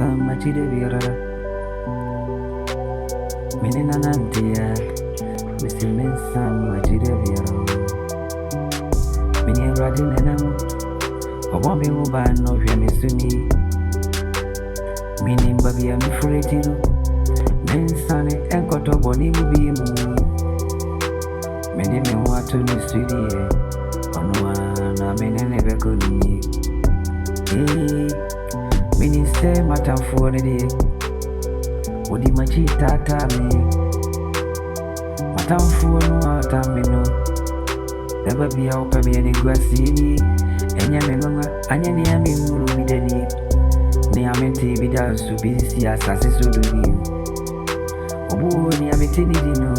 some machide vira. Menina nantia, Missy Mensam machide vira. Mini radin enam, a woman who ban no Yamisuni. Meaning baby I'm afraid you. Mensane and got a bonny be moo. Many men want to miss studio. On one, I mean, I never could need. Mini say, Matam for the day. What the machi tata me? Matam for no time, me no. Never be out of me any grassy. And Yamma, and Yammy will be the need. Niamen TV dance to be see as I so do you. Oh, Niametini dino.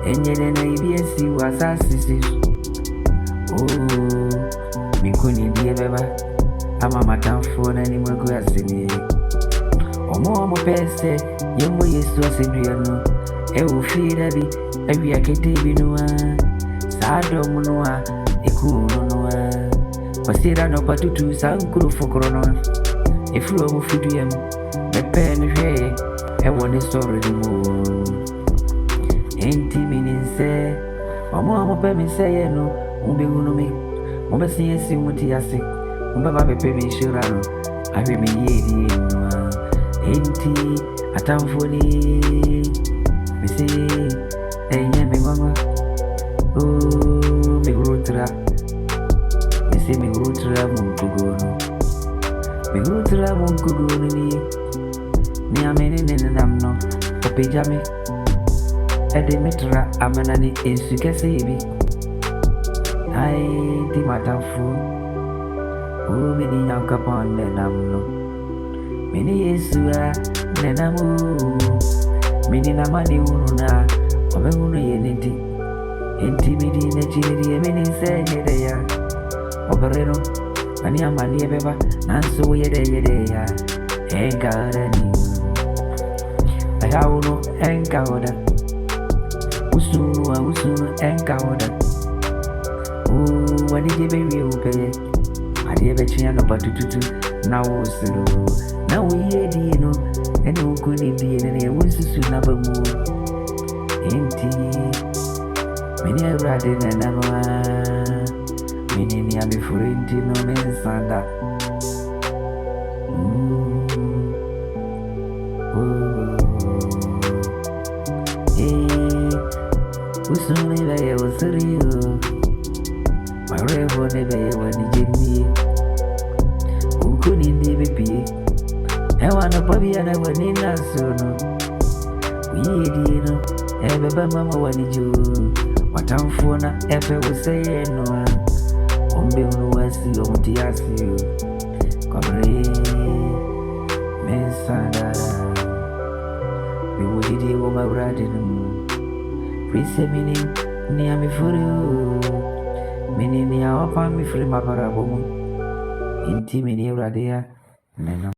And yet, an ABS was assassins. Oh, me couldn't be ever. I'm a matam for any more grass in me. Or more pest, young boy is so severe. I will feed every academy no one. Sado monoa, a cool no one. But see that no patu sound good for corona. If you are for them, the pen hay, I want a story to move. Ain't minutes say, or more pay say, no, won't be going to me. Mobile see what he has said. Mobile pay me sure I will be ye. Ain't a town for the me say, hey, me mama. Oh, me road trap. Me say me road trap, Munkugo. Me go to la won't go ni. Ni amene ne nam no. Opeja me. Edemetra amanani insukese bi. Ai di matafu. O me di nyanka pon ne nam no. Me ni Yesua ne namu. Me ni namani ununa. Ome unu yenenti. Enti me di ne chiri me ni se ne de ya. Operero. Ani amani ebeba nanso yede ya engarani ayawuno enkawoda usunu enkawoda wani jebe wi ope ade ebe chinya no batututu na wosiro na uyedi no ene ukuni bi ene wonsusu na bamu enti meni awrade na nanwa Mini ami furenti no mensanda. Usuni baye usuriyo. Marevo ne baye wani jini. Ukuni ndi bibi. Ewa no pabi ana wani nasono. Uyedi no. Ebeba mama wani ju. Watamfuna efe useye no. Ombe unuwasi omutiasi yo Komre Mensanda Miwudidi woma uradinu Prise mini ni amifuri Mini ni awapa mifuri maparabomu Inti mini uradia Neno